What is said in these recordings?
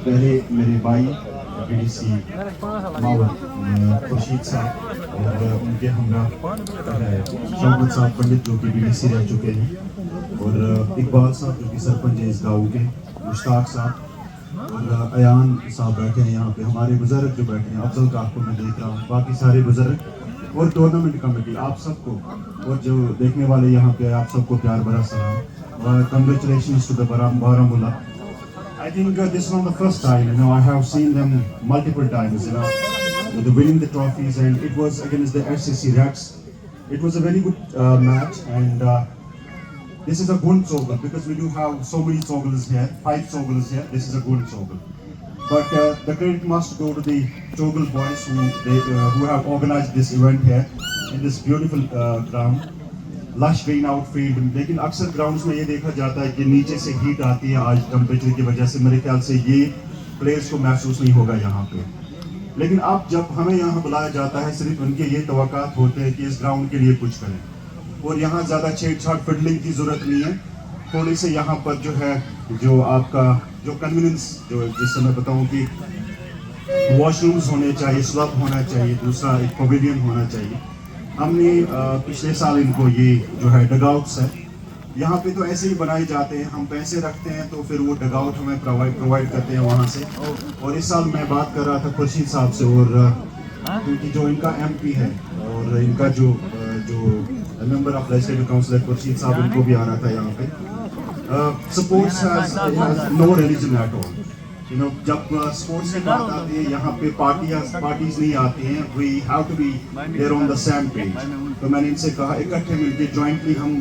पहले मेरे भाई बीडीसी मावर खुर्शीद साहब और उनके हमरा शौकत साहब पंडित जो कि बीडीसी रह चुके हैं, और इकबाल साहब जो कि सरपंच है इस गाँव के, मुश्ताक साहब और अयान साहब बैठे हैं यहाँ पे, हमारे बुजुर्ग जो बैठे हैं, अफजल काफ को मैं देख रहा हूँ, बाकी सारे बुजुर्ग और टूर्नामेंट कमेटी, आप सबको और जो देखने वाले यहाँ पे आप सबको प्यार भरा सलाम। Congratulations to the Baramulla. I think this is not the first time. I have seen them multiple times. The winning the trophies, and it was against the FCC Rats. It was a very good match, and this is a Gund Sogal because we do have so many Sogals here, 5 Sogals here. This is a Gund Sogal. But the credit must go to the Sogal boys who have organized this event here in this beautiful ground. Lush green outfield, लेकिन अक्सर grounds में ये देखा जाता है कि नीचे से हीट आती है आज टेम्परेचर की वजह से, मेरे ख्याल से ये प्लेयर्स को महसूस नहीं होगा यहाँ पे। लेकिन अब जब हमें यहाँ बुलाया जाता है सिर्फ उनके ये तवक्कात होते हैं कि इस ग्राउंड के लिए कुछ करें, और यहाँ ज़्यादा छेड़छाड़ फिडलिंग की ज़रूरत नहीं है। थोड़ी से यहाँ पर जो है जो आपका जो कन्वीनियंस जो जिससे मैं बताऊँ कि वॉशरूम्स होने चाहिए, स्लब होना चाहिए, दूसरा एक पवेलियन होना चाहिए। हमने पिछले साल इनको ये जो है डगआउट्स है यहाँ पे तो ऐसे ही बनाए जाते हैं, हम पैसे रखते हैं तो फिर वो डगआउट हमें प्रोवाइड करते हैं वहाँ से। और इस साल मैं बात कर रहा था खुर्शीद साहब से, और क्योंकि जो इनका एमपी है और इनका जो मेंबर ऑफ लेजिस्लेटिव काउंसिल है खुर्शीद साहब, इनको भी आना था यहाँ पे। Sports has no religion at all. जब स्पोर्ट्स की बात आती है यहाँ पे पार्टीज नहीं आती हैं, we have to be there on the same page. तो मैंने इनसे कहा इकट्ठे मिलकर जॉइंटली हम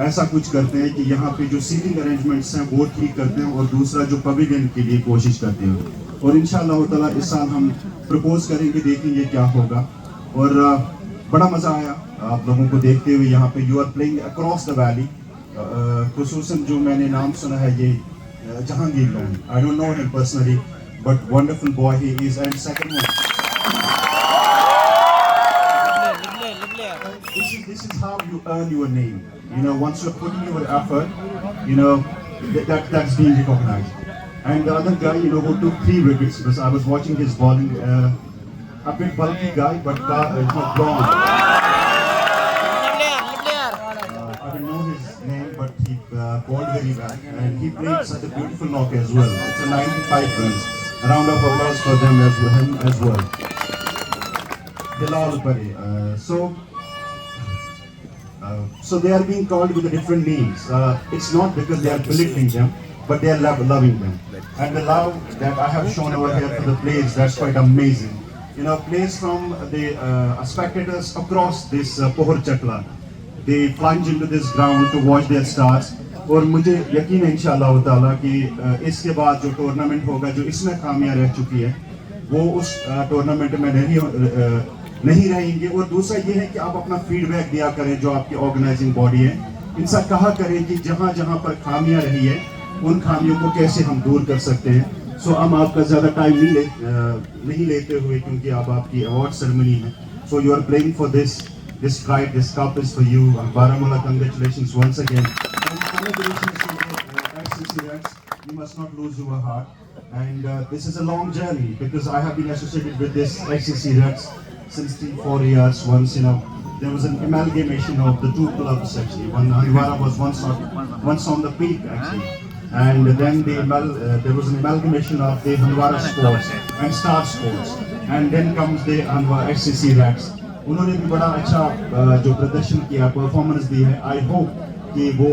ऐसा कुछ करते हैं कि यहाँ पे जो सीटिंग अरेंजमेंट्स हैं वो ठीक करते हैं, और दूसरा जो पवेलियन के लिए कोशिश करते हैं, और इंशाअल्लाह ताला इस साल हम प्रपोज करेंगे, देखेंगे क्या होगा। और बड़ा मज़ा आया आप लोगों को देखते हुए यहाँ पे। You are playing across the valley, खुसूसन जो मैंने नाम सुना है ये Jahangir Loan. I don't know him personally, but wonderful boy he is. And second one, this is how you earn your name. Once you're putting your effort, that's being recognized. And the other guy, who took 3 wickets, because I was watching his bowling, a bit bulky guy, but blonde. Bowled very well, and he played such a beautiful knock as well. It's a 95 runs. A round of applause for them as well. Bilal Pare. So they are being called with different names. It's not because they are belittling them, but they are loving them. And the love that I have shown over here for the players, that's quite amazing. Players from the spectators across this Pohor Chakla, they plunge into this ground to watch their stars. और मुझे यकीन है इंशाअल्लाह ताला कि इसके बाद जो टूर्नामेंट होगा, जो इसमें खामियां रह चुकी है, वो उस टूर्नामेंट में नहीं रहेंगे। और दूसरा ये है कि आप अपना फीडबैक दिया करें, जो आपकी ऑर्गेनाइजिंग बॉडी है, इनसे कहा करें कि जहाँ जहाँ पर खामियां रही है उन खामियों को कैसे हम दूर कर सकते हैं। सो हम आपका ज़्यादा टाइम नहीं लेते हुए, क्योंकि अब आपकी अवार्ड सेरेमनी है। So you are playing for this pride, this cup is for you. Baramulla, congratulations once again. Congratulations to the FCC Rats. You must not lose your heart. And this is a long journey, because I have been associated with this FCC Rats since 3-4 years. Once, there was an amalgamation of the 2 clubs actually. Handwara was once on the peak actually. And then there was an amalgamation of the Handwara Sports and Star Sports. And then comes the FCC Rats. उन्होंने भी बड़ा अच्छा जो प्रदर्शन किया, performance दी है। I hope कि वो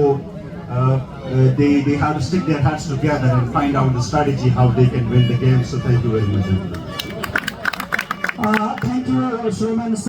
they have to stick their heads together and find out the strategy how they can win the game. So thank you very much. Thank you, Showman.